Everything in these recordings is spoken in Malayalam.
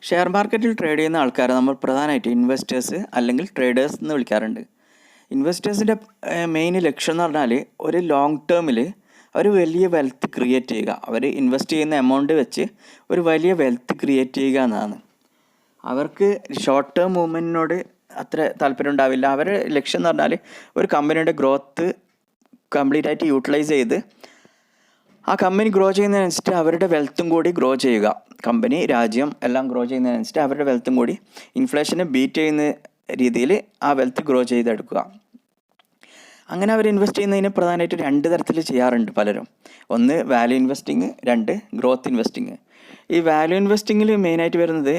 ഷെയർ മാർക്കറ്റിൽ ട്രേഡ് ചെയ്യുന്ന ആൾക്കാരെ നമ്മൾ പ്രധാനമായിട്ട് ഇൻവെസ്റ്റേഴ്സ് അല്ലെങ്കിൽ ട്രേഡേഴ്സ് എന്ന് വിളിക്കാറുണ്ട്. ഇൻവെസ്റ്റേഴ്സിൻ്റെ മെയിൻ ലക്ഷ്യം എന്ന് പറഞ്ഞാൽ ഒരു ലോങ് ടേമിൽ ഒരു വലിയ വെൽത്ത് ക്രിയേറ്റ് ചെയ്യുക. അവർ ഇൻവെസ്റ്റ് ചെയ്യുന്ന എമൗണ്ട് വെച്ച് ഒരു വലിയ വെൽത്ത് ക്രിയേറ്റ് ചെയ്യുക എന്നതാണ്. അവർക്ക് ഷോർട്ട് ടേം മൂവ്മെൻറ്റിനോട് അത്ര താല്പര്യം ഉണ്ടാവില്ല. അവരുടെ ലക്ഷ്യം എന്ന് പറഞ്ഞാൽ ഒരു കമ്പനിയുടെ ഗ്രോത്ത് കംപ്ലീറ്റ് ആയിട്ട് യൂട്ടിലൈസ് ചെയ്ത് ആ കമ്പനി ഗ്രോ ചെയ്യുന്നതിനനുസരിച്ച് അവരുടെ വെൽത്തും കൂടി ഗ്രോ ചെയ്യുക. കമ്പനി, രാജ്യം എല്ലാം ഗ്രോ ചെയ്യുന്നതിനനുസരിച്ച് അവരുടെ വെൽത്തും കൂടി ഇൻഫ്ലേഷനെ ബീറ്റ് ചെയ്യുന്ന രീതിയിൽ ആ വെൽത്ത് ഗ്രോ ചെയ്തെടുക്കുക. അങ്ങനെ അവർ ഇൻവെസ്റ്റ് ചെയ്യുന്നതിന് പ്രധാനമായിട്ട് 2 തരത്തിൽ ചെയ്യാറുണ്ട് പലരും. ഒന്ന് വാല്യൂ ഇൻവെസ്റ്റിങ്, 2 ഗ്രോത്ത് ഇൻവെസ്റ്റിങ്. ഈ വാല്യൂ ഇൻവെസ്റ്റിങ്ങിൽ മെയിനായിട്ട് വരുന്നത്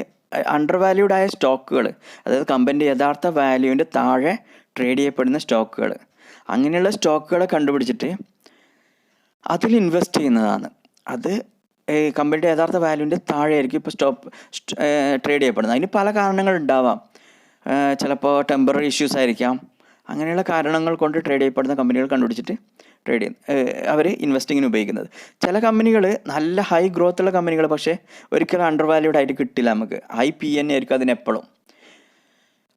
അണ്ടർ വാല്യൂഡ് ആയ സ്റ്റോക്കുകൾ, അതായത് കമ്പനിയുടെ യഥാർത്ഥ വാല്യൂവിൻ്റെ താഴെ ട്രേഡ് ചെയ്യപ്പെടുന്ന സ്റ്റോക്കുകൾ. അങ്ങനെയുള്ള സ്റ്റോക്കുകളെ കണ്ടുപിടിച്ചിട്ട് അതിൽ ഇൻവെസ്റ്റ് ചെയ്യുന്നതാണ്. അത് കമ്പനിയുടെ യഥാർത്ഥ വാല്യൂവിൻ്റെ താഴെയായിരിക്കും ഇപ്പോൾ ട്രേഡ് ചെയ്യപ്പെടുന്നത്. അതിന് പല കാരണങ്ങളുണ്ടാവാം. ചിലപ്പോൾ ടെമ്പററി ഇഷ്യൂസ് ആയിരിക്കാം. അങ്ങനെയുള്ള കാരണങ്ങൾ കൊണ്ട് ട്രേഡ് ചെയ്യപ്പെടുന്ന കമ്പനികൾ കണ്ടുപിടിച്ചിട്ട് അവർ ഇൻവെസ്റ്റിങ്ങിന് ഉപയോഗിക്കുന്നത്. ചില കമ്പനികൾ നല്ല ഹൈ ഗ്രോത്തുള്ള കമ്പനികൾ, പക്ഷേ ഒരിക്കലും അണ്ടർ വാല്യൂഡ് ആയിട്ട് കിട്ടില്ല. നമുക്ക് ഹൈ PN ആയിരിക്കും അതിനെപ്പോഴും.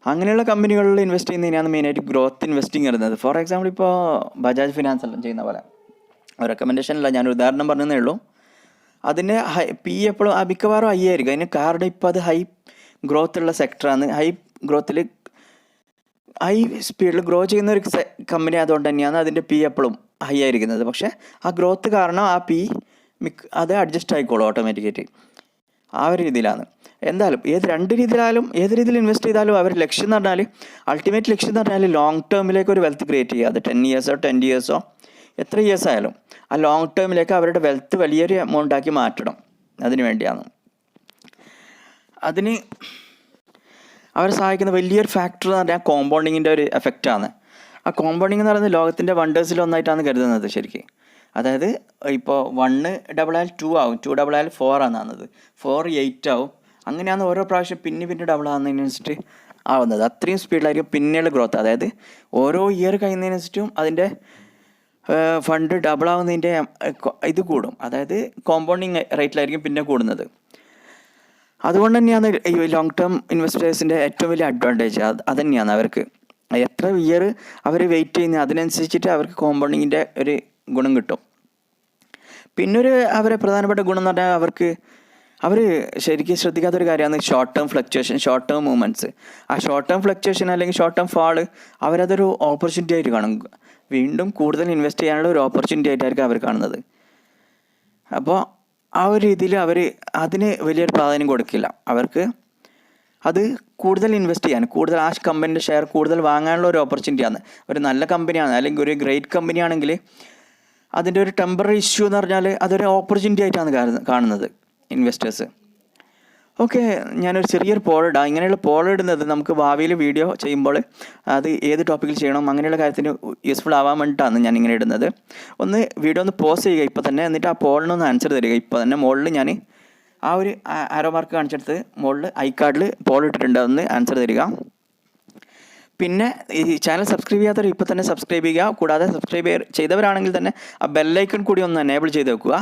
അങ്ങനെയുള്ള കമ്പനികളിൽ ഇൻവെസ്റ്റ് ചെയ്യുന്നതിനാണ് മെയിനായിട്ട് ഗ്രോത്ത് ഇൻവെസ്റ്റിംഗ് വരുന്നത്. ഫോർ എക്സാമ്പിൾ, ഇപ്പോൾ ബജാജ് ഫിനാൻസ് എല്ലാം ചെയ്യുന്ന പോലെ, റെക്കമെൻഡേഷൻ അല്ല, ഞാനൊരു ഉദാഹരണം പറഞ്ഞതേ ഉള്ളൂ. അതിൻ്റെ എപ്പോഴും മിക്കവാറും ഹൈ ആയിരിക്കും. അതിന് കാരണം ഇപ്പോൾ അത് ഹൈ ഗ്രോത്തുള്ള സെക്ടറാണ്. ഹൈ ഗ്രോത്തിൽ ഹൈ സ്പീഡിൽ ഗ്രോ ചെയ്യുന്ന ഒരു കമ്പനി ആയതുകൊണ്ട് തന്നെയാണ് അതിൻ്റെ എപ്പോഴും ഹൈ ആയിരിക്കുന്നത്. പക്ഷേ ആ ഗ്രോത്ത് കാരണം ആ അത് അഡ്ജസ്റ്റ് ആയിക്കോളും ഓട്ടോമാറ്റിക്കായിട്ട്. ആ ഒരു രീതിയിലാണ്. എന്തായാലും ഏത് രീതിയിൽ ഇൻവെസ്റ്റ് ചെയ്താലും അവരുടെ ലക്ഷ്യം എന്ന് പറഞ്ഞാൽ, അൾട്ടിമേറ്റ് ലക്ഷ്യം എന്ന് പറഞ്ഞാൽ ലോങ് ടേമിലേക്ക് ഒരു വെൽത്ത് ക്രിയേറ്റ് ചെയ്യുക. അത് 10 ഇയേഴ്സോ 20 ഇയേഴ്സോ എത്ര ഇയേഴ്സ് ആയാലും ആ ലോങ് ടേമിലേക്ക് അവരുടെ വെൽത്ത് വലിയൊരു എമൗണ്ട് ആക്കി മാറ്റണം. അതിന് വേണ്ടിയാണ്. അതിന് അവരെ സഹായിക്കുന്ന വലിയൊരു ഫാക്ടർ എന്ന് പറഞ്ഞാൽ കോമ്പൗണ്ടിങ്ങിൻ്റെ ഒരു എഫക്റ്റാണ്. ആ കോമ്പൗണ്ടിങ് എന്ന് പറയുന്നത് ലോകത്തിൻ്റെ വണ്ടേഴ്സിൽ ഒന്നായിട്ടാണ് കരുതുന്നത് ശരിക്കും. അതായത് ഇപ്പോൾ 1 ഡബിൾ ആയാൽ 2 ആവും, 2 ഡബിൾ ആയാൽ 4 ആണെന്നത്, 4 8 ആവും. അങ്ങനെയാണ് ഓരോ പ്രാവശ്യം പിന്നെ ഡബിൾ ആകുന്നതിനനുസരിച്ച് ആവുന്നത്. അത്രയും സ്പീഡിലായിരിക്കും പിന്നെയുള്ള ഗ്രോത്ത്. അതായത് ഓരോ ഇയർ കഴിയുന്നതിനനുസരിച്ചും അതിൻ്റെ ഫണ്ട് ഡബിൾ ആവുന്നതിൻ്റെ ഇത് കൂടും. അതായത് കോമ്പൗണ്ടിങ് റേറ്റിലായിരിക്കും പിന്നെ കൂടുന്നത്. അതുകൊണ്ട് തന്നെയാണ് ഈ ലോങ് ടേം ഇൻവെസ്റ്റേഴ്സിൻ്റെ ഏറ്റവും വലിയ അഡ്വാൻറ്റേജ്. അത് തന്നെയാണ്. അവർക്ക് എത്ര ഇയർ അവർ വെയിറ്റ് ചെയ്യുന്നത് അതിനനുസരിച്ചിട്ട് അവർക്ക് കോമ്പൗണ്ടിങ്ങിൻ്റെ ഒരു ഗുണം കിട്ടും. പിന്നൊരു അവരെ പ്രധാനപ്പെട്ട ഗുണം എന്ന് പറഞ്ഞാൽ അവർ ശരിക്കും ശ്രദ്ധിക്കാത്തൊരു കാര്യമാണ് short term fluctuation, short term movements. ആ ഷോർട്ട് ടേം ഫ്ലക്ച്വേഷൻ അല്ലെങ്കിൽ ഷോർട്ട് ടേം ഫാള് അവരതൊരു ഓപ്പർച്യൂണിറ്റി ആയിട്ട് കാണും. വീണ്ടും കൂടുതൽ ഇൻവെസ്റ്റ് ചെയ്യാനുള്ള ഒരു ഓപ്പർച്യൂണിറ്റി ആയിട്ടായിരിക്കും അവർ കാണുന്നത്. അപ്പോൾ ആ ഒരു രീതിയിൽ അവർ അതിന് വലിയൊരു പ്രാധാന്യം കൊടുക്കില്ല. അവർക്ക് അത് കൂടുതൽ ഇൻവെസ്റ്റ് ചെയ്യാൻ, കൂടുതൽ ആ കമ്പനിയുടെ ഷെയർ കൂടുതൽ വാങ്ങാനുള്ള ഒരു ഓപ്പർച്യൂണിറ്റിയാണ്. ഒരു നല്ല കമ്പനിയാണ് അല്ലെങ്കിൽ ഒരു ഗ്രേറ്റ് കമ്പനി ആണെങ്കിൽ അതിൻ്റെ ഒരു ടെമ്പററി ഇഷ്യൂ എന്ന് പറഞ്ഞാൽ അതൊരു ഓപ്പർച്യൂണിറ്റി ആയിട്ടാണ് കാണുന്നത് ഇൻവെസ്റ്റേഴ്സ്. ഓക്കെ, ഞാനൊരു ചെറിയൊരു പോളിടാം. ഇങ്ങനെയുള്ള പോളിടുന്നത് നമുക്ക് ഭാവിയിൽ വീഡിയോ ചെയ്യുമ്പോൾ അത് ഏത് ടോപ്പിക്കിൽ ചെയ്യണം അങ്ങനെയുള്ള കാര്യത്തിന് യൂസ്ഫുൾ ആവാൻ വേണ്ടിയിട്ടാണ് ഞാൻ ഇങ്ങനെ ഇടുന്നത്. വീഡിയോ ഒന്ന് പോസ് ചെയ്യുക ഇപ്പോൾ തന്നെ, എന്നിട്ട് ആ പോളിനൊന്ന് ആൻസർ തരിക. ഇപ്പോൾ തന്നെ മുകളിൽ ഞാൻ ആ ഒരു ആരോ മാർക്ക് കാണിച്ചെടുത്ത് മുകളിൽ ഐക്കാർഡിൽ പോൾ ഇട്ടിട്ടുണ്ട്. അതൊന്ന് ആൻസർ തരിക. പിന്നെ ഈ ചാനൽ സബ്സ്ക്രൈബ് ചെയ്യാത്തവർ ഇപ്പോൾ തന്നെ സബ്സ്ക്രൈബ് ചെയ്യുക. കൂടാതെ സബ്സ്ക്രൈബ് ചെയ്തവരാണെങ്കിൽ തന്നെ ആ ബെല്ലൈക്കൺ കൂടി ഒന്ന് എനേബിൾ ചെയ്ത് വെക്കുക.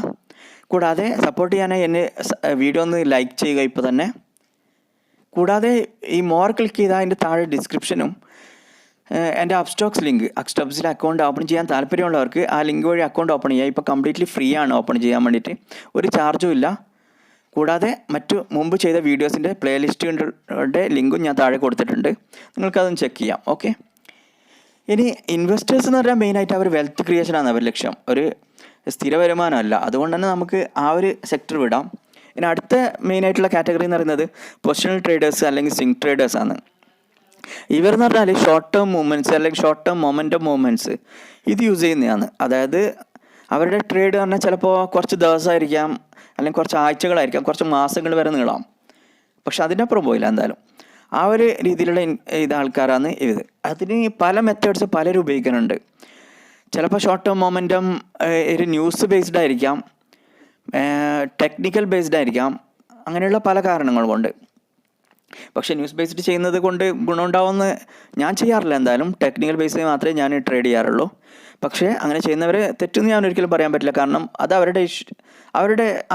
കൂടാതെ സപ്പോർട്ട് ചെയ്യാനായി എന്നെ വീഡിയോ ഒന്ന് ലൈക്ക് ചെയ്യുക ഇപ്പോൾ തന്നെ. കൂടാതെ ഈ മോർ ക്ലിക്ക് ചെയ്താൽ അതിൻ്റെ താഴെ ഡിസ്ക്രിപ്ഷനും എൻ്റെ അപ്സ്റ്റോക്സ് ലിങ്ക്, അപ്സ്റ്റോക്സിൽ അക്കൗണ്ട് ഓപ്പൺ ചെയ്യാൻ താല്പര്യമുള്ളവർക്ക് ആ ലിങ്ക് വഴി അക്കൗണ്ട് ഓപ്പൺ ചെയ്യുക. ഇപ്പോൾ കംപ്ലീറ്റ്ലി ഫ്രീ ആണ് ഓപ്പൺ ചെയ്യാൻ വേണ്ടിയിട്ട്, ഒരു ചാർജും ഇല്ല. കൂടാതെ മുമ്പ് ചെയ്ത വീഡിയോസിൻ്റെ പ്ലേലിസ്റ്റുകളുടെ ലിങ്കും ഞാൻ താഴെ കൊടുത്തിട്ടുണ്ട്, നിങ്ങൾക്കതൊന്ന് ചെക്ക് ചെയ്യാം. ഓക്കെ, ഇനി ഇൻവെസ്റ്റേഴ്സ് എന്ന് പറഞ്ഞാൽ മെയിനായിട്ട് അവർ വെൽത്ത് ക്രിയേഷനാണ് അവർ ലക്ഷ്യം, ഒരു സ്ഥിര വരുമാനമല്ല. അതുകൊണ്ട് തന്നെ നമുക്ക് ആ ഒരു സെക്ടർ വിടാം. ഇനി അടുത്ത മെയിനായിട്ടുള്ള കാറ്റഗറി എന്ന് പറയുന്നത് പൊസിഷണൽ ട്രേഡേഴ്സ് അല്ലെങ്കിൽ സ്വിംഗ് ട്രേഡേഴ്സാണ്. ഇവരെന്ന് പറഞ്ഞാൽ ഷോർട്ട് ടേം മൂവ്മെൻറ്റ്സ് അല്ലെങ്കിൽ ഷോർട്ട് ടേം മൊമെൻറ്റം മൂവ്മെൻറ്റ്സ് ഇത് യൂസ് ചെയ്യുന്നതാണ്. അതായത് അവരുടെ ട്രേഡ് പറഞ്ഞാൽ ചിലപ്പോൾ കുറച്ച് ദിവസമായിരിക്കാം, അല്ലെങ്കിൽ കുറച്ച് ആഴ്ചകളായിരിക്കാം, കുറച്ച് മാസങ്ങൾ വരെ നീളാം. പക്ഷെ അതിനപ്പുറം പോയില്ല എന്തായാലും. ആ ഒരു രീതിയിലുള്ള ആൾക്കാരാണ് ഇത്. അതിന് പല മെത്തേഡ്സ് പലരും ഉപയോഗിക്കുന്നുണ്ട്. ചിലപ്പോൾ ഷോർട്ട് ടേം മൊമെൻറ്റം ഒരു ന്യൂസ് ബേസ്ഡ് ആയിരിക്കാം, ടെക്നിക്കൽ ബേസ്ഡ് ആയിരിക്കാം. അങ്ങനെയുള്ള പല കാരണങ്ങൾ കൊണ്ട് പക്ഷേ ന്യൂസ് ബേസ്ഡ് ചെയ്യുന്നത് കൊണ്ട് ഗുണമുണ്ടാവുമെന്ന് ഞാൻ ചെയ്യാറില്ല. എന്തായാലും ടെക്നിക്കൽ ബേസിൽ മാത്രമേ ഞാൻ ട്രേഡ് ചെയ്യാറുള്ളൂ. പക്ഷേ അങ്ങനെ ചെയ്യുന്നവർ തെറ്റെന്ന് ഞാൻ ഒരിക്കലും പറയാൻ പറ്റില്ല. കാരണം അത്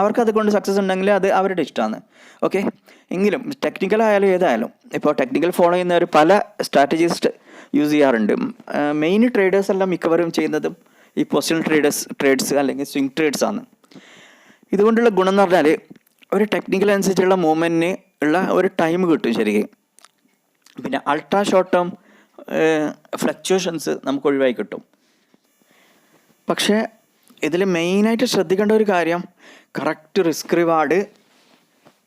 അവർക്ക് അതുകൊണ്ട് സക്സസ് ഉണ്ടെങ്കിൽ അത് അവരുടെ ഇഷ്ടമാണ്. ഓക്കെ, എങ്കിലും ടെക്നിക്കൽ ആയാലും ഏതായാലും ഇപ്പോൾ ടെക്നിക്കൽ ഫോളോ ചെയ്യുന്നവർ പല സ്ട്രാറ്റജീസ് യൂസ് ചെയ്യാറുണ്ട്. മെയിൻ ട്രേഡേഴ്സ് എല്ലാം മിക്കവരും ചെയ്യുന്നതും ഈ പൊസിഷണൽ ട്രേഡ്സ് അല്ലെങ്കിൽ സ്വിംഗ് ട്രേഡ്സ് ആണ്. ഇതുകൊണ്ടുള്ള ഗുണം എന്ന് പറഞ്ഞാൽ ഒരു ടെക്നിക്കൽ അനുസരിച്ചുള്ള മൂവ്മെൻറ്റിന് ഉള്ള ഒരു ടൈം കിട്ടും ശരിക്കും. പിന്നെ അൾട്രാ ഷോർട്ട് ടേം ഫ്ലക്ച്വേഷൻസ് നമുക്ക് ഒഴിവായി കിട്ടും. പക്ഷേ ഇതിൽ മെയിനായിട്ട് ശ്രദ്ധിക്കേണ്ട ഒരു കാര്യം കറക്റ്റ്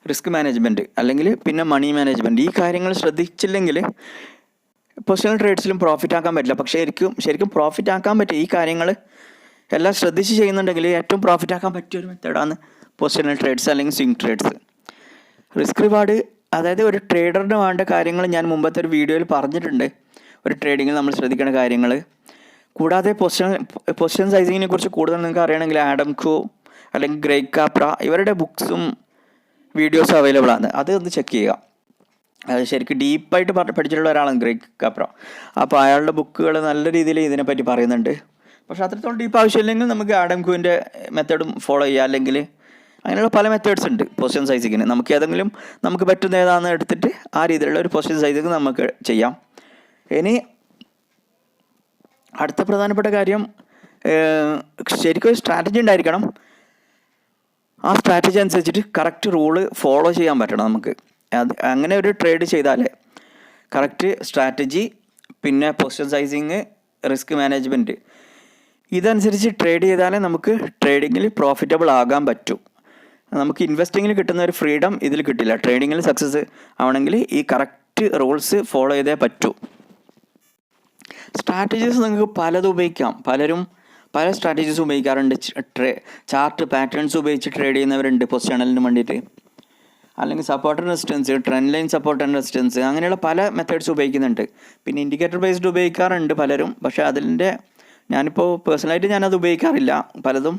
റിസ്ക് മാനേജ്മെൻറ്റ് അല്ലെങ്കിൽ പിന്നെ മണി മാനേജ്മെൻറ്റ്. ഈ കാര്യങ്ങൾ ശ്രദ്ധിച്ചില്ലെങ്കിൽ പൊസിഷണൽ ട്രേഡ്സിലും പ്രോഫിറ്റ് ആക്കാൻ പറ്റില്ല. പക്ഷേ ശരിക്കും പ്രോഫിറ്റ് ആക്കാൻ പറ്റും. ഈ കാര്യങ്ങൾ എല്ലാം ശ്രദ്ധിച്ച് ചെയ്യുന്നുണ്ടെങ്കിൽ ഏറ്റവും പ്രോഫിറ്റ് ആക്കാൻ പറ്റിയ ഒരു മെത്തേഡാണ് പൊസിഷണൽ ട്രേഡ്സ് അല്ലെങ്കിൽ സ്വിംഗ് ട്രേഡ്സ്. റിസ്ക് റിവാർഡ്, അതായത് ഒരു ട്രേഡറിന് വേണ്ട കാര്യങ്ങൾ ഞാൻ മുമ്പത്തെ ഒരു വീഡിയോയിൽ പറഞ്ഞിട്ടുണ്ട്. ഒരു ട്രേഡിങ്ങിൽ നമ്മൾ ശ്രദ്ധിക്കേണ്ട കാര്യങ്ങൾ. കൂടാതെ പൊസിഷൻ സൈസിങ്ങിനെ കുറിച്ച് കൂടുതൽ നിങ്ങൾക്ക് അറിയണമെങ്കിൽ ആഡം കോ അല്ലെങ്കിൽ ഗ്രേഗ് കാപ്ര ഇവരുടെ ബുക്സും വീഡിയോസും അവൈലബിൾ ആണ്. അത് ഒന്ന് ചെക്ക് ചെയ്യുക. അത് ശരിക്കും ഡീപ്പായിട്ട് പഠിച്ചിട്ടുള്ള ഒരാളാണ് ഗ്രേഗ് കാപ്ര. അപ്പോൾ അയാളുടെ ബുക്കുകൾ നല്ല രീതിയിൽ ഇതിനെപ്പറ്റി പറയുന്നുണ്ട്. പക്ഷേ അത്രത്തോളം ഡീപ്പ് ആവശ്യമില്ലെങ്കിൽ നമുക്ക് ആഡം കോവിൻ്റെ മെത്തേഡും ഫോളോ ചെയ്യുക. അല്ലെങ്കിൽ അങ്ങനെയുള്ള പല മെത്തേഡ്സ് ഉണ്ട് പൊസിഷൻ സൈസിങ്ങിന്. നമുക്ക് ഏതെങ്കിലും നമുക്ക് പറ്റുന്ന ഏതാണെന്ന് എടുത്തിട്ട് ആ രീതിയിലുള്ള ഒരു പൊസിഷൻ സൈസിങ് നമുക്ക് ചെയ്യാം. ഇനി അടുത്ത പ്രധാനപ്പെട്ട കാര്യം, ശരിക്കും ഒരു സ്ട്രാറ്റജി ഉണ്ടായിരിക്കണം. ആ സ്ട്രാറ്റജി അനുസരിച്ചിട്ട് കറക്റ്റ് റൂള് ഫോളോ ചെയ്യാൻ പറ്റണം നമുക്ക്. അങ്ങനെ ഒരു ട്രേഡ് ചെയ്താലേ കറക്റ്റ് സ്ട്രാറ്റജി, പിന്നെ പൊസിഷൻ സൈസിങ്, റിസ്ക് മാനേജ്മെൻറ്റ് ഇതനുസരിച്ച് ട്രേഡ് ചെയ്താലേ നമുക്ക് ട്രേഡിങ്ങിൽ പ്രോഫിറ്റബിൾ ആകാൻ പറ്റൂ. നമുക്ക് ഇൻവെസ്റ്റിങ്ങിൽ കിട്ടുന്ന ഒരു ഫ്രീഡം ഇതിൽ കിട്ടില്ല. ട്രേഡിങ്ങിൽ സക്സസ് ആവണമെങ്കിൽ ഈ കറക്റ്റ് റൂൾസ് ഫോളോ ചെയ്തേ പറ്റൂ. സ്ട്രാറ്റജീസ് നിങ്ങൾക്ക് പലതും ഉപയോഗിക്കാം. പലരും പല സ്ട്രാറ്റജീസ് ഉപയോഗിക്കാറുണ്ട്. ചാർട്ട് പാറ്റേൺസ് ഉപയോഗിച്ച് ട്രേഡ് ചെയ്യുന്നവരുണ്ട് പൊസിഷണലിന് വേണ്ടിയിട്ട്. അല്ലെങ്കിൽ support and resistance, trend line support and resistance, അങ്ങനെയുള്ള പല മെത്തേഡ്സ് ഉപയോഗിക്കുന്നുണ്ട്. പിന്നെ ഇൻഡിക്കേറ്റർ ബേസ്ഡ് ഉപയോഗിക്കാറുണ്ട് പലരും. പക്ഷേ ഞാനിപ്പോൾ പേഴ്സണലായിട്ട് ഞാനത് ഉപയോഗിക്കാറില്ല. പലതും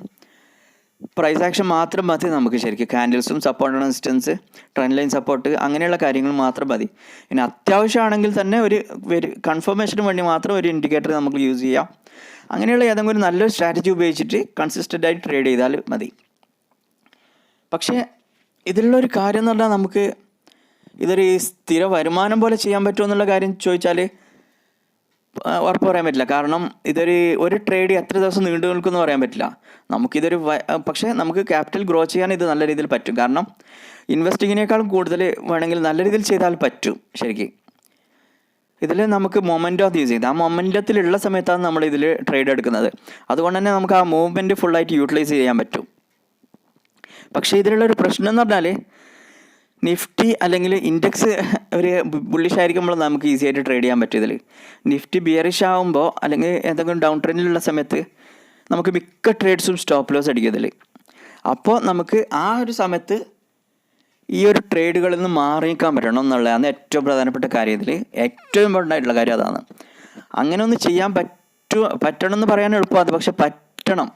പ്രൈസ് ആക്ഷൻ മാത്രം മതി നമുക്ക്. ശരിക്കും കാൻഡിൽസും support and resistance, trend line support അങ്ങനെയുള്ള കാര്യങ്ങൾ മാത്രം മതി. ഇനി അത്യാവശ്യമാണെങ്കിൽ തന്നെ ഒരു കൺഫർമേഷന് വേണ്ടി മാത്രം ഒരു ഇൻഡിക്കേറ്റർ നമുക്ക് യൂസ് ചെയ്യാം. അങ്ങനെയുള്ള ഏതെങ്കിലും ഒരു നല്ലൊരു സ്ട്രാറ്റജി ഉപയോഗിച്ചിട്ട് കൺസിസ്റ്റൻ്റായിട്ട് ട്രേഡ് ചെയ്താൽ മതി. പക്ഷേ ഇതിലുള്ളൊരു കാര്യം എന്ന് പറഞ്ഞാൽ നമുക്ക് ഇതൊരു സ്ഥിര വരുമാനം പോലെ ചെയ്യാൻ പറ്റുമോ എന്നുള്ള കാര്യം ചോദിച്ചാൽ ഉറപ്പ് പറയാൻ പറ്റില്ല. കാരണം ഒരു ട്രേഡ് എത്ര ദിവസം നീണ്ടു നിൽക്കുമെന്ന് പറയാൻ പറ്റില്ല. പക്ഷേ നമുക്ക് ക്യാപിറ്റൽ ഗ്രോ ചെയ്യാൻ ഇത് നല്ല രീതിയിൽ പറ്റും. കാരണം ഇൻവെസ്റ്റിങ്ങിനേക്കാളും കൂടുതൽ വേണമെങ്കിൽ നല്ല രീതിയിൽ ചെയ്താൽ പറ്റും. ശരിക്കും ഇതിൽ നമുക്ക് മൊമെൻറ്റം യൂസ് ചെയ്ത് ആ മൊമെൻറ്റത്തിലുള്ള സമയത്താണ് നമ്മൾ ഇതിൽ ട്രേഡ് എടുക്കുന്നത്. അതുകൊണ്ട് തന്നെ നമുക്ക് ആ മൂവ്മെൻറ്റ് ഫുള്ളായിട്ട് യൂട്ടിലൈസ് ചെയ്യാൻ പറ്റും. പക്ഷേ ഇതിലുള്ളൊരു പ്രശ്നം എന്ന് പറഞ്ഞാൽ നിഫ്റ്റി അല്ലെങ്കിൽ ഇൻഡെക്സ് ഒരു ബുള്ളിഷ് ആയിരിക്കുമ്പോൾ നമുക്ക് ഈസി ആയിട്ട് ട്രേഡ് ചെയ്യാൻ പറ്റും. ഇതിൽ നിഫ്റ്റി ബിയറിഷ് ആകുമ്പോൾ അല്ലെങ്കിൽ എന്തെങ്കിലും ഡൗൺ ട്രെൻഡിലുള്ള സമയത്ത് നമുക്ക് മിക്ക ട്രേഡ്സും സ്റ്റോപ്പ് ലോസ് അടിക്കും ഇതിൽ. അപ്പോൾ നമുക്ക് ആ ഒരു സമയത്ത് ഈ ഒരു ട്രേഡുകളിൽ നിന്ന് മാറി നിൽക്കാൻ പറ്റണം എന്നുള്ളതാണ് ഏറ്റവും പ്രധാനപ്പെട്ട കാര്യം. ഇതിൽ ഏറ്റവും ഇമ്പോർട്ടൻ്റ് ആയിട്ടുള്ള കാര്യം അതാണ്. അങ്ങനെ ഒന്ന് ചെയ്യാൻ പറ്റണം എന്ന് പറയാൻ എളുപ്പമാണ്, പക്ഷെ പറ്റണം.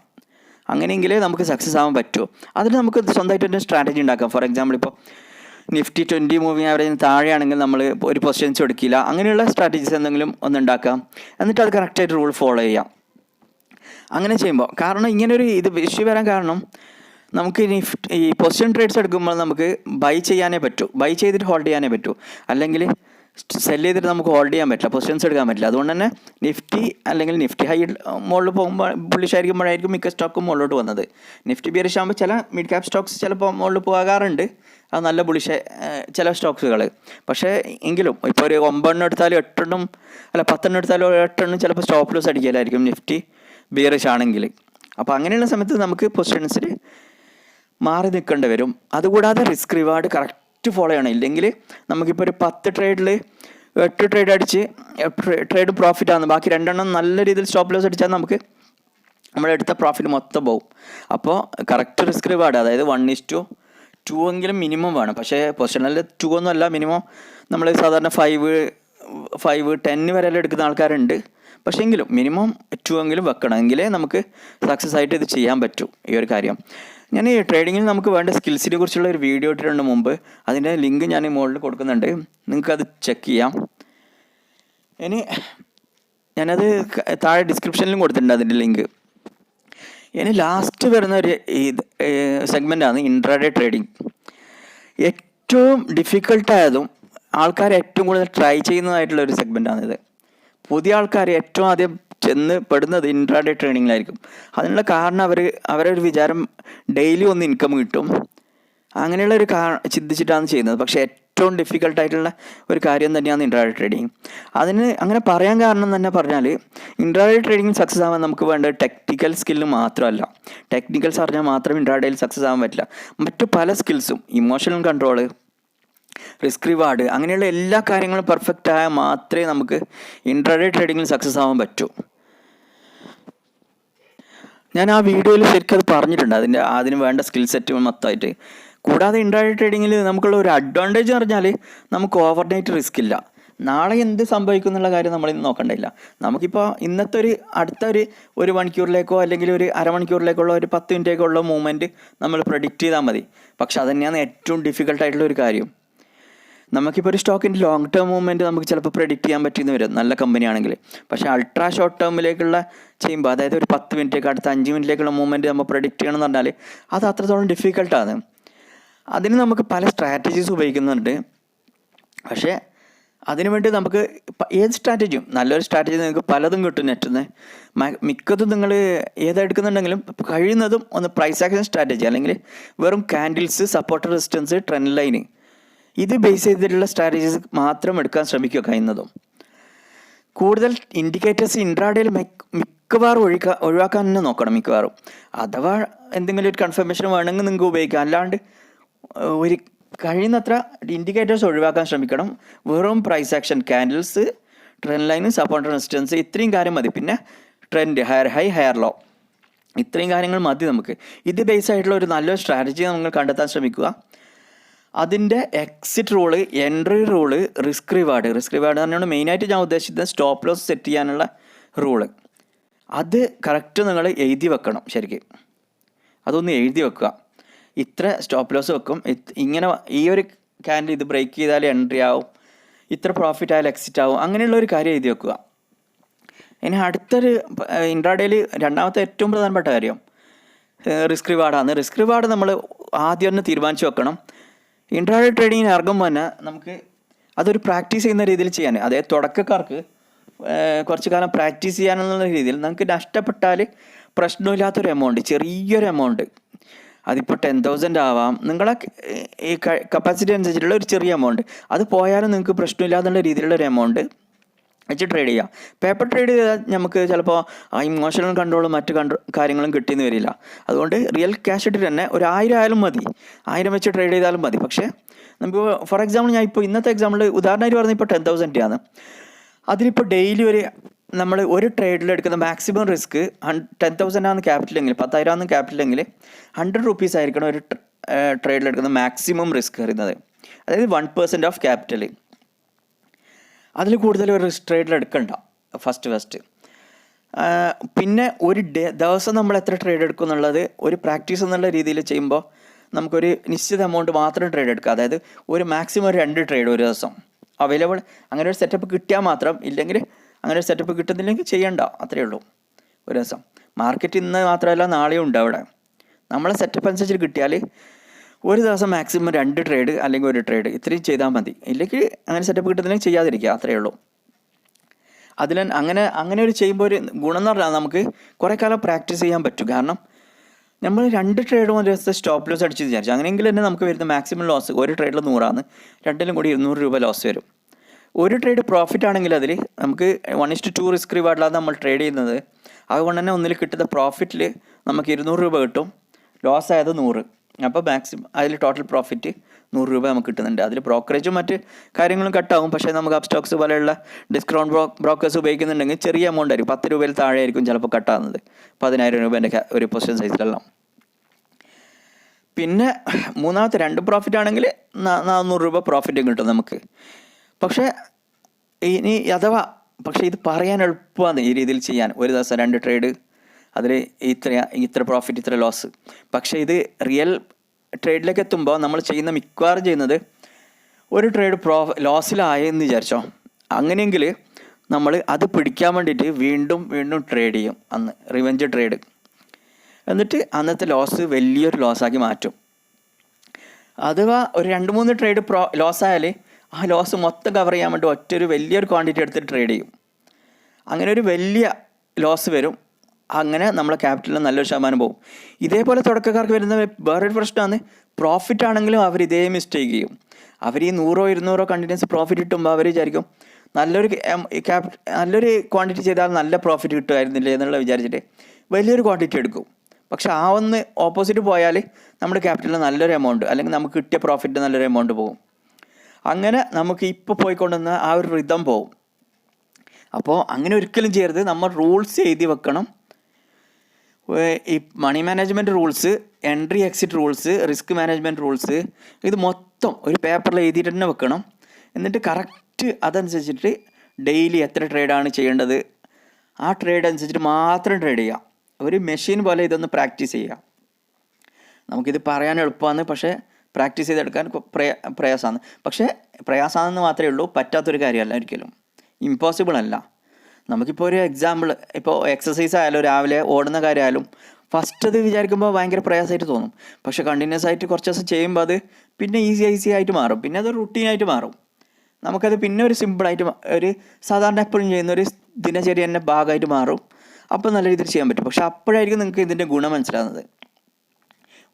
അങ്ങനെയെങ്കിലേ നമുക്ക് സക്സസ് ആവാൻ പറ്റുമോ. അതിന് നമുക്ക് സ്വന്തമായിട്ട് ഒരു സ്ട്രാറ്റജി ഉണ്ടാക്കാം. ഫോർ എക്സാമ്പിൾ ഇപ്പോൾ നിഫ്റ്റി 20 മൂവിങ് ആവറേജിന് താഴെയാണെങ്കിൽ നമ്മൾ ഒരു പൊസിഷൻസ് എടുക്കില്ല. അങ്ങനെയുള്ള സ്ട്രാറ്റജീസ് എന്തെങ്കിലും ഒന്നുണ്ടാക്കാം. എന്നിട്ട് അത് കറക്റ്റായിട്ട് റൂൾ ഫോളോ ചെയ്യാം. അങ്ങനെ ചെയ്യുമ്പോൾ കാരണം ഇങ്ങനൊരു ഇഷ്യൂ വരാൻ കാരണം നമുക്ക് ഈ പൊസിഷൻ ട്രേഡ്സ് എടുക്കുമ്പോൾ നമുക്ക് ബൈ ചെയ്യാനേ പറ്റൂ, ബൈ ചെയ്തിട്ട് ഹോൾഡ് ചെയ്യാനേ പറ്റൂ. അല്ലെങ്കിൽ സെല് ചെയ്തിട്ട് നമുക്ക് ഹോൾഡ് ചെയ്യാൻ പറ്റില്ല, പൊസിഷൻസ് എടുക്കാൻ പറ്റില്ല. അതുകൊണ്ട് തന്നെ നിഫ്റ്റി ഹൈ മുകളിൽ പോകുമ്പോൾ ബുള്ളിഷ് ആയിരിക്കുമ്പോഴായിരിക്കും മിക്ക സ്റ്റോക്കും മുകളിലോട്ട് വന്നത്. നിഫ്റ്റി ബിയറിഷ് ആകുമ്പോൾ ചില മിഡ് ക്യാപ് സ്റ്റോക്സ് ചിലപ്പോൾ മുകളിൽ പോകാറുണ്ട്. അത് നല്ല ബുള്ളിഷ് ചില സ്റ്റോക്സുകൾ. പക്ഷേ എങ്കിലും ഇപ്പോൾ ഒരു 9 എടുത്താലും 10 എടുത്താലും 8 ചിലപ്പോൾ സ്റ്റോപ്പ് ലോസ് അടിക്കലായിരിക്കും നിഫ്റ്റി ബിയറിഷ് ആണെങ്കിൽ. അപ്പോൾ അങ്ങനെയുള്ള സമയത്ത് നമുക്ക് പൊസിഷൻസിൽ മാറി നിൽക്കേണ്ടി വരും. അതുകൂടാതെ റിസ്ക് റിവാർഡ് കറക്റ്റ് ഫോളോ ചെയ്യണം. ഇല്ലെങ്കിൽ നമുക്കിപ്പോൾ ഒരു 10 ട്രേഡിൽ 8 ട്രേഡ് അടിച്ച് ട്രേഡ് പ്രോഫിറ്റ് ആണ്, ബാക്കി 2 നല്ല രീതിയിൽ സ്റ്റോപ്പ് ലോസ് അടിച്ചാൽ നമുക്ക് നമ്മുടെ എടുത്ത പ്രോഫിറ്റ് മൊത്തം പോകും. അപ്പോൾ കറക്റ്റ് റിസ്ക് റിവാർഡ്, അതായത് 1:2 എങ്കിലും മിനിമം വേണം. പക്ഷേ പൊസിഷനിൽ 2 ഒന്നുമല്ല, മിനിമം നമ്മൾ സാധാരണ 5 5, 10 വരെ എടുക്കുന്ന ആൾക്കാരുണ്ട്. പക്ഷേ എങ്കിലും മിനിമം 2 എങ്കിലും വെക്കണം, എങ്കിലേ നമുക്ക് സക്സസ് ആയിട്ട് ഇത് ചെയ്യാൻ പറ്റൂ ഈ ഒരു കാര്യം. ഞാൻ ഈ ട്രേഡിങ്ങിൽ നമുക്ക് വേണ്ട സ്കിൽസിനെ കുറിച്ചുള്ള ഒരു വീഡിയോ ഇട്ടിട്ടുണ്ട് മുമ്പ്. അതിൻ്റെ ലിങ്ക് ഞാൻ ഈ മുകളിൽ കൊടുക്കുന്നുണ്ട്, നിങ്ങൾക്കത് ചെക്ക് ചെയ്യാം. ഇനി ഞാനത് താഴെ ഡിസ്ക്രിപ്ഷനിലും കൊടുത്തിട്ടുണ്ട് അതിൻ്റെ ലിങ്ക്. ഇനി ലാസ്റ്റ് വരുന്ന ഒരു സെഗ്മെൻറ്റാണ് ഇൻട്രാഡേ ട്രേഡിങ്. ഏറ്റവും ഡിഫിക്കൽട്ടായതും ആൾക്കാർ ഏറ്റവും കൂടുതൽ ട്രൈ ചെയ്യുന്നതായിട്ടുള്ള ഒരു സെഗ്മെൻറ്റാണിത്. പുതിയ ആൾക്കാർ ഏറ്റവും ആദ്യം ചെന്ന് പെടുന്നത് ഇൻട്രാഡേ ട്രേഡിങ്ങിലായിരിക്കും. അതിനുള്ള കാരണം അവരൊരു വിചാരം ഡെയിലി ഒന്ന് ഇൻകം കിട്ടും, അങ്ങനെയുള്ള ഒരു ചിന്തിച്ചിട്ടാണ് ചെയ്യുന്നത്. പക്ഷേ ഏറ്റവും ഡിഫിക്കൽട്ടായിട്ടുള്ള ഒരു കാര്യം തന്നെയാണ് ഇൻട്രാഡേ ട്രേഡിങ്. അതിന് അങ്ങനെ പറയാൻ കാരണം തന്നെ പറഞ്ഞാൽ, ഇൻട്രാഡേ ട്രേഡിങ് സക്സസ് ആവാൻ നമുക്ക് വേണ്ട ടെക്നിക്കൽ സ്കില്ല് മാത്രമല്ല. ടെക്നിക്കൽസ് അറിഞ്ഞാൽ മാത്രം ഇൻട്രാഡേയിൽ സക്സസ് ആവാൻ പറ്റില്ല. മറ്റു പല സ്കിൽസും, ഇമോഷണൽ കൺട്രോള്, റിസ്ക് റിവാർഡ്, അങ്ങനെയുള്ള എല്ലാ കാര്യങ്ങളും പെർഫെക്റ്റ് ആയാൽ മാത്രമേ നമുക്ക് ഇൻട്രാഡേ ട്രേഡിങ്ങിൽ സക്സസ് ആവാൻ പറ്റൂ. ഞാൻ ആ വീഡിയോയിൽ ശരിക്കും അത് പറഞ്ഞിട്ടുണ്ട്, അതിന് വേണ്ട സ്കിൽ സെറ്റ് മൊത്തമായിട്ട്. കൂടാതെ ഇൻട്രാഡേ ട്രേഡിങ്ങിൽ നമുക്കുള്ള ഒരു അഡ്വാൻറ്റേജ് എന്ന് പറഞ്ഞാൽ നമുക്ക് ഓവർനൈറ്റ് റിസ്ക് ഇല്ല. നാളെ എന്ത് സംഭവിക്കും എന്നുള്ള കാര്യം നമ്മളിന്ന് നോക്കണ്ടില്ല. നമുക്കിപ്പോൾ ഇന്നത്തെ അടുത്ത ഒരു മണിക്കൂറിലേക്കോ അല്ലെങ്കിൽ ഒരു അരമണിക്കൂറിലേക്കുള്ള ഒരു 10 മിനിറ്റേക്കുള്ള മൂവ്മെൻറ്റ് നമ്മൾ പ്രഡിക്റ്റ് ചെയ്താൽ മതി. പക്ഷെ അത് തന്നെയാണ് ഏറ്റവും ഡിഫിക്കൽട്ടായിട്ടുള്ള ഒരു കാര്യം. നമുക്കിപ്പോൾ ഒരു സ്റ്റോക്കിൻ്റെ ലോങ് ടേം മൂവ്മെൻറ്റ് നമുക്ക് ചിലപ്പോൾ പ്രെഡിക്റ്റ് ചെയ്യാൻ പറ്റിയെന്ന് വരും, നല്ല കമ്പനി ആണെങ്കിൽ. പക്ഷേ അൾട്രാ ഷോർട്ട് ടേമിലേക്കുള്ള ചെയ്യുമ്പോൾ, അതായത് ഒരു 10 മിനിറ്റേക്ക് അടുത്ത 5 മിനിറ്റിലേക്കുള്ള മൂവ്മെൻറ്റ് നമ്മൾ പ്രെഡിക്റ്റ് ചെയ്യണമെന്ന് പറഞ്ഞാൽ അത് അത്രത്തോളം ഡിഫിക്കൽട്ടാണ്. അതിന് നമുക്ക് പല സ്ട്രാറ്റജീസ് ഉപയോഗിക്കുന്നുണ്ട്. പക്ഷേ അതിനുവേണ്ടി നമുക്ക് ഏത് സ്ട്രാറ്റജിയും, നല്ലൊരു സ്ട്രാറ്റജി നിങ്ങൾക്ക് പലതും കിട്ടും നെറ്റിൽ നിന്ന്. മിക്കതും നിങ്ങൾ ഏതെടുക്കുന്നുണ്ടെങ്കിലും കഴിയുന്നതും ഒന്ന് പ്രൈസ് ആക്ഷൻ സ്ട്രാറ്റജി, അല്ലെങ്കിൽ വെറും candles, support, resistance, trend line, ഇത് ബേസ് ചെയ്തിട്ടുള്ള സ്ട്രാറ്റജീസ് മാത്രം എടുക്കാൻ ശ്രമിക്കുക കഴിയുന്നതും. കൂടുതൽ ഇൻഡിക്കേറ്റേഴ്സ് ഇൻട്രാഡേയിൽ മിക്കവാറും ഒഴിവാക്കാൻ തന്നെ നോക്കണം മിക്കവാറും. അഥവാ എന്തെങ്കിലും ഒരു കൺഫർമേഷൻ വേണമെങ്കിൽ നിങ്ങൾക്ക് ഉപയോഗിക്കാം. അല്ലാണ്ട് ഒരു കഴിയുന്നത്ര ഇൻഡിക്കേറ്റേഴ്സ് ഒഴിവാക്കാൻ ശ്രമിക്കണം. വെറും price action, candles, trend line, support, resistance, ഇത്രയും കാര്യം മതി. പിന്നെ trend, higher high, higher low, ഇത്രയും കാര്യങ്ങൾ മതി നമുക്ക്. ഇത് ബേസ് ആയിട്ടുള്ള ഒരു നല്ലൊരു സ്ട്രാറ്റജി നമ്മൾ കണ്ടെത്താൻ ശ്രമിക്കുക. അതിൻ്റെ exit rule, entry rule, risk reward തന്നെയാണ് മെയിനായിട്ട് ഞാൻ ഉദ്ദേശിച്ചത്. സ്റ്റോപ്പ് ലോസ് സെറ്റ് ചെയ്യാനുള്ള റൂള്, അത് കറക്റ്റ് നിങ്ങൾ എഴുതി വെക്കണം. ശരിക്കും അതൊന്ന് എഴുതി വെക്കുക. ഇത്ര സ്റ്റോപ്പ് ലോസ് വെക്കും, ഇങ്ങനെ ഈ ഒരു ക്യാൻഡിൽ ഇത് ബ്രേക്ക് ചെയ്താൽ എൻട്രി ആവും, ഇത്ര പ്രോഫിറ്റ് ആയാലും എക്സിറ്റ് ആവും, അങ്ങനെയുള്ളൊരു കാര്യം എഴുതി വെക്കുക. ഇനി അടുത്തൊരു ഇൻട്രാഡേയിൽ രണ്ടാമത്തെ ഏറ്റവും പ്രധാനപ്പെട്ട കാര്യം റിസ്ക് റിവാർഡാണ്. റിസ്ക് റിവാർഡ് നമ്മൾ ആദ്യം തന്നെ തീരുമാനിച്ച് വെക്കണം. ഇൻട്രാഡേ ട്രേഡിങ്ങിന് ഇറങ്ങുമ്പോൾ തന്നെ നമുക്ക് അതൊരു പ്രാക്ടീസ് ചെയ്യുന്ന രീതിയിൽ ചെയ്യാൻ, അതായത് തുടക്കക്കാർക്ക് കുറച്ച് കാലം പ്രാക്ടീസ് ചെയ്യാനുള്ള രീതിയിൽ നമുക്ക് നഷ്ടപ്പെട്ടാൽ പ്രശ്നമില്ലാത്തൊരു എമൗണ്ട്, ചെറിയൊരു എമൗണ്ട്, അതിപ്പോൾ 10,000 ആവാം, നിങ്ങളെ ഈ കപ്പാസിറ്റി അനുസരിച്ചിട്ടുള്ള ഒരു ചെറിയ എമൗണ്ട്, അത് പോയാലും നിങ്ങൾക്ക് പ്രശ്നമില്ലാതുള്ള രീതിയിലുള്ള ഒരു എമൗണ്ട് വെച്ച് ട്രേഡ് ചെയ്യാം. പേപ്പർ ട്രേഡ് ചെയ്താൽ നമുക്ക് ചിലപ്പോൾ ആ ഇമോഷണൽ കൺട്രോളും മറ്റു കാര്യങ്ങളും കിട്ടിയെന്ന് വരില്ല. അതുകൊണ്ട് റിയൽ ക്യാഷ് ഇട്ടിട്ട് തന്നെ ഒരു 1000 ആയാലും മതി, 1000 വെച്ച് ട്രേഡ് ചെയ്താലും മതി. പക്ഷേ നമുക്ക് ഫോർ എക്സാമ്പിൾ, ഞാൻ ഇപ്പോൾ ഇന്നത്തെ എക്സാമ്പിൾ ഉദാഹരണമായിട്ട് പറഞ്ഞാൽ ഇപ്പോൾ 10,000 ആണ്. അതിലിപ്പോൾ ഡെയിലി നമ്മൾ ഒരു ട്രേഡിൽ എടുക്കുന്ന മാക്സിമം റിസ്ക് 10,000 ആണ് ക്യാപിറ്റലെങ്കിൽ, 10,000 ആണ് ക്യാപിറ്റലെങ്കിൽ 100 റുപ്പീസ് ആയിരിക്കണം ഒരു ട്രേഡിൽ എടുക്കുന്ന മാക്സിമം റിസ്ക് വരുന്നത്, അതായത് 1% ഓഫ് ക്യാപിറ്റൽ. അതിൽ കൂടുതൽ ഒരു റിസ്ക് ട്രേഡിൽ എടുക്കണ്ട ഫസ്റ്റ്. പിന്നെ ഒരു ദിവസം നമ്മൾ എത്ര ട്രേഡ് എടുക്കും എന്നുള്ളത് ഒരു പ്രാക്ടീസ് എന്നുള്ള രീതിയിൽ ചെയ്യുമ്പോൾ നമുക്കൊരു നിശ്ചിത എമൗണ്ട് മാത്രം ട്രേഡ് എടുക്കുക. അതായത് ഒരു മാക്സിമം 2 ട്രേഡ് ഒരു ദിവസം അവൈലബിൾ. അങ്ങനെ ഒരു സെറ്റപ്പ് കിട്ടിയാൽ മാത്രം, ഇല്ലെങ്കിൽ അങ്ങനെ ഒരു സെറ്റപ്പ് കിട്ടുന്നില്ലെങ്കിൽ ചെയ്യണ്ട, അത്രയേ ഉള്ളൂ. ഒരു ദിവസം മാർക്കറ്റ് ഇന്ന് മാത്രമല്ല നാളെയും ഉണ്ട് അവിടെ. നമ്മളെ സെറ്റപ്പ് അനുസരിച്ച് കിട്ടിയാൽ ഒരു ദിവസം മാക്സിമം 2 ട്രേഡ് അല്ലെങ്കിൽ 1 ട്രേഡ്, ഇത്രയും ചെയ്താൽ മതി. ഇല്ലെങ്കിൽ അങ്ങനെ സെറ്റപ്പ് കിട്ടുന്നില്ലെങ്കിൽ ചെയ്യാതിരിക്കുക, അത്രയേ ഉള്ളൂ. അങ്ങനെ ഒരു ചെയ്യുമ്പോൾ ഒരു ഗുണം എന്ന് പറഞ്ഞാൽ നമുക്ക് കുറേ കാലം പ്രാക്ടീസ് ചെയ്യാൻ പറ്റും. കാരണം നമ്മൾ 2 ട്രേഡും ഒരു ദിവസത്തെ സ്റ്റോപ്പ് ലോസ് അടിച്ച് വിചാരിച്ചു, അങ്ങനെയെങ്കിൽ തന്നെ നമുക്ക് വരുന്ന മാക്സിമം ലോസ് ഒരു ട്രേഡിൽ 100 ആണ്, രണ്ടിലും കൂടി 200 രൂപ ലോസ് വരും. ഒരു ട്രേഡ് പ്രോഫിറ്റ് ആണെങ്കിൽ അതിൽ നമുക്ക് 1:2 റിസ്ക് റിവാർഡിലാണ് നമ്മൾ ട്രേഡ് ചെയ്യുന്നത്. അതുകൊണ്ട് തന്നെ ഒന്നിൽ കിട്ടുന്ന പ്രോഫിറ്റിൽ നമുക്ക് 200 രൂപ കിട്ടും, ലോസ് ആയത് 100. അപ്പോൾ മാക്സിമം അതിൽ ടോട്ടൽ പ്രോഫിറ്റ് 100 രൂപ നമുക്ക് കിട്ടുന്നുണ്ട്. അതിൽ ബ്രോക്കറേജും മറ്റ് കാര്യങ്ങളും കട്ടാവും. പക്ഷേ നമുക്ക് അപ് സ്റ്റോക്സ് പോലെയുള്ള ഡിസ്കൗണ്ട് ബ്രോക്കേഴ്സ് ഉപയോഗിക്കുന്നുണ്ടെങ്കിൽ ചെറിയ എമൗണ്ട് ആയിരിക്കും, 10 രൂപയിൽ താഴെ ആയിരിക്കും ചിലപ്പോൾ കട്ടാകുന്നത്, 10,000 രൂപേൻ്റെ ഒരു പൊസിഷൻ സൈസിലെല്ലാം. പിന്നെ മൂന്നാമത്തെ 2 പ്രോഫിറ്റ് ആണെങ്കിൽ 400 രൂപ പ്രോഫിറ്റും കിട്ടും നമുക്ക്. പക്ഷേ ഇനി അഥവാ പക്ഷേ ഇത് പറയാൻ എളുപ്പമാണ് ഈ രീതിയിൽ ചെയ്യാൻ. ഒരു ദിവസം 2 ട്രേഡ്, അതിൽ ഇത്ര പ്രോഫിറ്റ് ഇത്ര ലോസ്. പക്ഷേ ഇത് റിയൽ ട്രേഡിലേക്ക് എത്തുമ്പോൾ നമ്മൾ ചെയ്യുന്ന മിക്കവാറും ചെയ്യുന്നത് ഒരു ട്രേഡ് ലോസിലായെന്ന് വിചാരിച്ചോ, അങ്ങനെയെങ്കിൽ നമ്മൾ അത് പിടിക്കാൻ വേണ്ടിയിട്ട് വീണ്ടും വീണ്ടും ട്രേഡ് ചെയ്യും. അന്ന് റിവെഞ്ച് ട്രേഡ്, എന്നിട്ട് അന്നത്തെ ലോസ് വലിയൊരു ലോസാക്കി മാറ്റും. അഥവാ ഒരു 2-3 ട്രേഡ് ലോസായാൽ ആ ലോസ് മൊത്തം കവർ ചെയ്യാൻ വേണ്ടി ഒരു വലിയൊരു ക്വാണ്ടിറ്റി എടുത്ത് ട്രേഡ് ചെയ്യും. അങ്ങനെ ഒരു വലിയ ലോസ് വരും. അങ്ങനെ നമ്മളെ ക്യാപിറ്റലിൽ നല്ലൊരു ശതമാനം പോകും. ഇതേപോലെ തുടക്കക്കാർക്ക് വരുന്ന വേറൊരു പ്രശ്നമാണ്, പ്രോഫിറ്റ് ആണെങ്കിലും അവർ ഇതേ മിസ്റ്റേക്ക് ചെയ്യും. അവർ ഈ 100-200 കണ്ടിന്യൂസ് പ്രോഫിറ്റ് കിട്ടുമ്പോൾ അവർ വിചാരിക്കും നല്ലൊരു ക്വാണ്ടിറ്റി ചെയ്താൽ നല്ല പ്രോഫിറ്റ് കിട്ടുമായിരുന്നില്ലേ എന്നുള്ള വിചാരിച്ചിട്ട് വലിയൊരു ക്വാണ്ടിറ്റി എടുക്കും. പക്ഷെ ആ ഒന്ന് ഓപ്പോസിറ്റ് പോയാൽ നമ്മുടെ ക്യാപിറ്റലിൽ നല്ലൊരു എമൗണ്ട്, അല്ലെങ്കിൽ നമുക്ക് കിട്ടിയ പ്രോഫിറ്റ് നല്ലൊരു എമൗണ്ട് പോകും. അങ്ങനെ നമുക്ക് ഇപ്പോൾ പോയിക്കൊണ്ടുവന്ന ആ ഒരു റിതം പോകും. അപ്പോൾ അങ്ങനെ ഒരിക്കലും ചെയ്യരുത്. നമ്മൾ റൂൾസ് എഴുതി വെക്കണം. ഈ money management rules, entry exit rules, risk management rules, ഇത് മൊത്തം ഒരു പേപ്പറിൽ എഴുതിയിട്ട് തന്നെ വെക്കണം. എന്നിട്ട് കറക്റ്റ് അതനുസരിച്ചിട്ട് ഡെയിലി എത്ര ട്രേഡാണ് ചെയ്യേണ്ടത്, ആ ട്രേഡ് അനുസരിച്ചിട്ട് മാത്രം ട്രേഡ് ചെയ്യുക. ഒരു മെഷീൻ പോലെ ഇതൊന്ന് പ്രാക്ടീസ് ചെയ്യുക. നമുക്കിത് പറയാൻ എളുപ്പമാണ്, പക്ഷേ പ്രാക്ടീസ് ചെയ്തെടുക്കാൻ പ്രയാസമാണ്. പക്ഷേ പ്രയാസമാണെന്ന് മാത്രമേ ഉള്ളൂ, പറ്റാത്തൊരു കാര്യമല്ല, ഒരിക്കലും ഇമ്പോസിബിൾ അല്ല. നമുക്കിപ്പോൾ ഒരു എക്സാമ്പിൾ, ഇപ്പോൾ എക്സസൈസ് ആയാലും രാവിലെ ഓടുന്ന കാര്യമായാലും ഫസ്റ്റ് അത് വിചാരിക്കുമ്പോൾ ഭയങ്കര പ്രയാസമായിട്ട് തോന്നും. പക്ഷേ കണ്ടിന്യൂസ് ആയിട്ട് കുറച്ച് ദിവസം ചെയ്യുമ്പോൾ അത് പിന്നെ ഈസി ആയിട്ട് മാറും. പിന്നെ അത് റുട്ടീനായിട്ട് മാറും. നമുക്കത് പിന്നെ ഒരു സിമ്പിളായിട്ട്, ഒരു സാധാരണ എപ്പോഴും ചെയ്യുന്ന ഒരു ദിനചര്യ തന്നെ ഭാഗമായിട്ട് മാറും. അപ്പോൾ നല്ല രീതിയിൽ ചെയ്യാൻ പറ്റും. പക്ഷെ അപ്പോഴായിരിക്കും നിങ്ങൾക്ക് ഇതിൻ്റെ ഗുണം മനസ്സിലാകുന്നത്,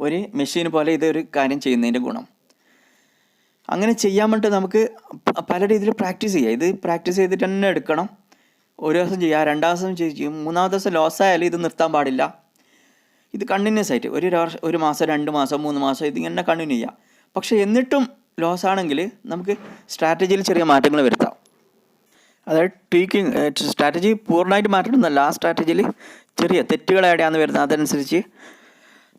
ഒരു മെഷീൻ പോലെ ഇതൊരു കാര്യം ചെയ്യുന്നതിൻ്റെ ഗുണം. അങ്ങനെ ചെയ്യാൻ വേണ്ടി നമുക്ക് പല രീതിയിൽ പ്രാക്ടീസ് ചെയ്യാം. ഇത് പ്രാക്ടീസ് ചെയ്തിട്ട് തന്നെ എടുക്കണം. ഒരു ദിവസം ചെയ്യുക, 2 ദിവസം ചെയ്യും, 3-ാമത്തെ ദിവസം ലോസായാലും ഇത് നിർത്താൻ പാടില്ല. ഇത് കണ്ടിന്യൂസ് ആയിട്ട് ഒരു മാസം, 2 മാസം, 3 മാസം ഇതിങ്ങനെ കണ്ടിന്യൂ ചെയ്യുക. പക്ഷേ എന്നിട്ടും ലോസ് ആണെങ്കിൽ നമുക്ക് സ്ട്രാറ്റജിയിൽ ചെറിയ മാറ്റങ്ങൾ വരുത്താം. അതായത് ട്വീക്കിങ് സ്ട്രാറ്റജി പൂർണ്ണമായിട്ട് മാറ്റണമെന്നല്ല, ആ സ്ട്രാറ്റജിയിൽ ചെറിയ തെറ്റുകൾ എവിടെയാണെന്ന് വരുന്നത് അതനുസരിച്ച്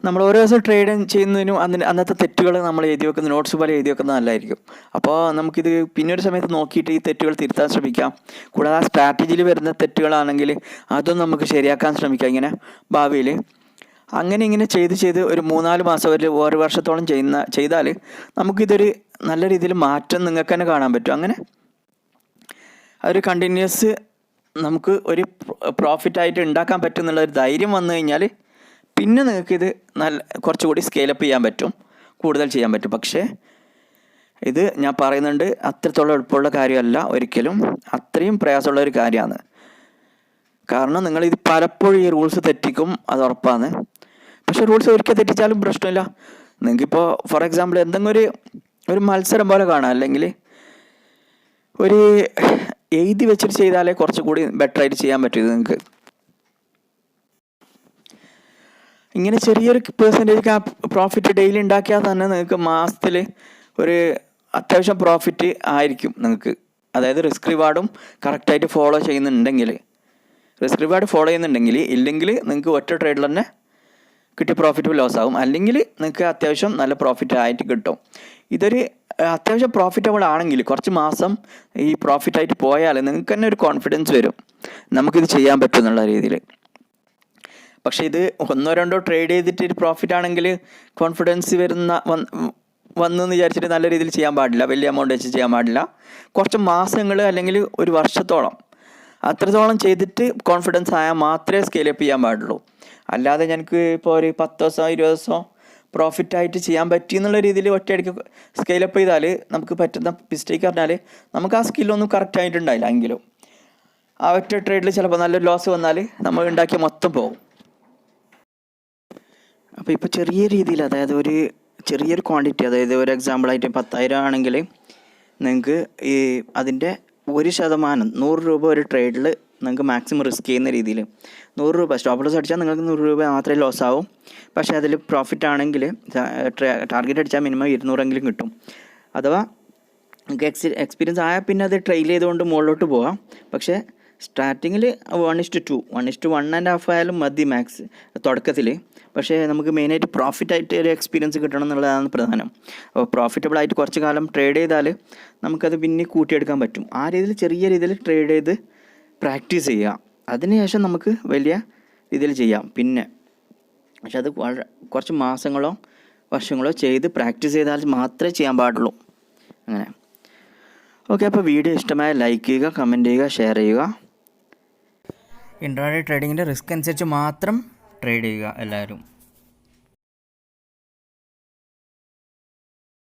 നമ്മൾ ഓരോ ദിവസം ട്രേഡ് ചെയ്യുന്നതിനും അന്നത്തെ തെറ്റുകൾ നമ്മൾ എഴുതി വെക്കുന്ന നോട്ട്സ് പോലെ എഴുതി വെക്കുന്നത് നല്ലതായിരിക്കും. അപ്പോൾ നമുക്കിത് പിന്നെ ഒരു സമയത്ത് നോക്കിയിട്ട് ഈ തെറ്റുകൾ തിരുത്താൻ ശ്രമിക്കാം. കൂടാതെ ആ സ്ട്രാറ്റജിയിൽ വരുന്ന തെറ്റുകളാണെങ്കിൽ അതും നമുക്ക് ശരിയാക്കാൻ ശ്രമിക്കാം ഇങ്ങനെ ഭാവിയിൽ. അങ്ങനെ ഇങ്ങനെ ചെയ്ത് ഒരു 3-4 മാസം ഒരു വർഷത്തോളം ചെയ്താൽ നമുക്കിതൊരു നല്ല രീതിയിൽ മാറ്റം നിങ്ങൾക്ക് തന്നെ കാണാൻ പറ്റും. അങ്ങനെ അതൊരു കണ്ടിന്യൂസ് നമുക്ക് ഒരു പ്രോഫിറ്റായിട്ട് ഉണ്ടാക്കാൻ പറ്റും എന്നുള്ളൊരു ധൈര്യം വന്നു കഴിഞ്ഞാൽ പിന്നെ നിങ്ങൾക്കിത് കുറച്ചുകൂടി സ്കെയിലപ്പ് ചെയ്യാൻ പറ്റും, കൂടുതൽ ചെയ്യാൻ പറ്റും. പക്ഷേ ഇത് ഞാൻ പറയുന്നുണ്ട്, അത്രത്തോളം എളുപ്പമുള്ള കാര്യമല്ല, ഒരിക്കലും അത്രയും പ്രയാസമുള്ള ഒരു കാര്യമാണ്. കാരണം നിങ്ങളിത് പലപ്പോഴും ഈ റൂൾസ് തെറ്റിക്കും, അത് ഉറപ്പാണ്. പക്ഷേ റൂൾസ് ഒരിക്കൽ തെറ്റിച്ചാലും പ്രശ്നമില്ല. നിങ്ങൾക്കിപ്പോൾ ഫോർ എക്സാമ്പിൾ എന്തെങ്കിലും ഒരു മത്സരം പോലെ കാണാം, അല്ലെങ്കിൽ ഒരു എഴുതി വെച്ചിട്ട് ചെയ്താലേ കുറച്ചുകൂടി ബെറ്ററായിട്ട് ചെയ്യാൻ പറ്റും ഇത് നിങ്ങൾക്ക്. ഇങ്ങനെ ചെറിയൊരു പെർസെൻറ്റേജ് പ്രോഫിറ്റ് ഡെയിലി ഉണ്ടാക്കിയാൽ തന്നെ നിങ്ങൾക്ക് മാസത്തിൽ ഒരു അത്യാവശ്യം പ്രോഫിറ്റ് ആയിരിക്കും നിങ്ങൾക്ക്. അതായത് റിസ്ക് റിവാർഡും കറക്റ്റായിട്ട് ഫോളോ ചെയ്യുന്നുണ്ടെങ്കിൽ, ഇല്ലെങ്കിൽ നിങ്ങൾക്ക് ഒറ്റ ട്രേഡിൽ തന്നെ കിട്ടിയ പ്രോഫിറ്റ് ലോസ് ആകും. അല്ലെങ്കിൽ നിങ്ങൾക്ക് അത്യാവശ്യം നല്ല പ്രോഫിറ്റ് ആയിട്ട് കിട്ടും. ഇതൊരു അത്യാവശ്യം പ്രോഫിറ്റബിൾ ആണെങ്കിൽ കുറച്ച് മാസം ഈ പ്രോഫിറ്റായിട്ട് പോയാൽ നിങ്ങൾക്ക് തന്നെ ഒരു കോൺഫിഡൻസ് വരും, നമുക്കിത് ചെയ്യാൻ പറ്റും എന്നുള്ള രീതിയിൽ. പക്ഷേ ഇത് 1-2 ട്രേഡ് ചെയ്തിട്ട് ഒരു പ്രോഫിറ്റ് ആണെങ്കിൽ കോൺഫിഡൻസ് വന്നെന്ന് വിചാരിച്ചിട്ട് നല്ല രീതിയിൽ ചെയ്യാൻ പാടില്ല, വലിയ എമൗണ്ട് വെച്ച് ചെയ്യാൻ പാടില്ല. കുറച്ച് മാസങ്ങൾ അല്ലെങ്കിൽ ഒരു വർഷത്തോളം അത്രത്തോളം ചെയ്തിട്ട് കോൺഫിഡൻസ് ആയാൽ മാത്രമേ സ്കെയിലപ്പ് ചെയ്യാൻ പാടുള്ളൂ. അല്ലാതെ ഞങ്ങൾക്ക് ഇപ്പോൾ ഒരു 10 ദിവസം 20 ദിവസം പ്രോഫിറ്റായിട്ട് ചെയ്യാൻ പറ്റിയെന്നുള്ള രീതിയിൽ ഒറ്റയടിക്ക് സ്കെയിലപ്പ് ചെയ്താൽ നമുക്ക് പറ്റുന്ന മിസ്റ്റേക്ക് പറഞ്ഞാൽ നമുക്ക് ആ സ്കില്ലൊന്നും കറക്റ്റായിട്ടുണ്ടായില്ല എങ്കിലും ആ ഒറ്റ ട്രേഡിൽ ചിലപ്പോൾ നല്ലൊരു ലോസ് വന്നാൽ നമ്മൾ ഉണ്ടാക്കിയ മൊത്തം പോകും. അപ്പോൾ ഇപ്പോൾ ചെറിയ രീതിയിൽ, അതായത് ഒരു ചെറിയൊരു ക്വാണ്ടിറ്റി, അതായത് ഒരു എക്സാമ്പിളായിട്ട് 10,000 ആണെങ്കിൽ നിങ്ങൾക്ക് ഈ അതിൻ്റെ 1% 100 രൂപ ഒരു ട്രേഡിൽ നിങ്ങൾക്ക് മാക്സിമം റിസ്ക് ചെയ്യുന്ന രീതിയിൽ 100 രൂപ സ്റ്റോപ്പ് ലോസ് അടിച്ചാൽ നിങ്ങൾക്ക് 100 രൂപ മാത്രമേ ലോസ് ആവും. പക്ഷേ അതിൽ പ്രോഫിറ്റ് ആണെങ്കിൽ ടാർഗറ്റ് അടിച്ചാൽ മിനിമം 200 കിട്ടും. അഥവാ നിങ്ങൾക്ക് എക്സ്പീരിയൻസ് ആയാൽ പിന്നെ അത് ട്രെയിൽ ചെയ്തുകൊണ്ട് മുകളിലോട്ട് പോകാം. പക്ഷേ സ്റ്റാർട്ടിങ്ങിൽ 1:2 1:1.5 ആയാലും മതി മാക്സ് തുടക്കത്തിൽ. പക്ഷേ നമുക്ക് മെയിനായിട്ട് പ്രോഫിറ്റായിട്ട് ഒരു എക്സ്പീരിയൻസ് കിട്ടണം എന്നുള്ളതാണ് പ്രധാനം. അപ്പോൾ പ്രോഫിറ്റബിളായിട്ട് കുറച്ച് കാലം ട്രേഡ് ചെയ്താൽ നമുക്കത് പിന്നെ കൂട്ടിയെടുക്കാൻ പറ്റും. ആ രീതിയിൽ ചെറിയ രീതിയിൽ ട്രേഡ് ചെയ്ത് പ്രാക്ടീസ് ചെയ്യുക. അതിനുശേഷം നമുക്ക് വലിയ രീതിയിൽ ചെയ്യാം. പക്ഷെ അത് കുറച്ച് മാസങ്ങളോ വർഷങ്ങളോ ചെയ്ത് പ്രാക്ടീസ് ചെയ്താൽ മാത്രമേ ചെയ്യാൻ പാടുള്ളൂ. അങ്ങനെ. ഓക്കെ, അപ്പോൾ വീഡിയോ ഇഷ്ടമായ ലൈക്ക് ചെയ്യുക, കമൻറ്റ് ചെയ്യുക, ഷെയർ ചെയ്യുക. ഇൻട്രാഡേ ട്രേഡിങ്ങിൻ്റെ റിസ്ക് അനുസരിച്ച് മാത്രം ട്രേഡ് ചെയ്യുക എല്ലാവരും.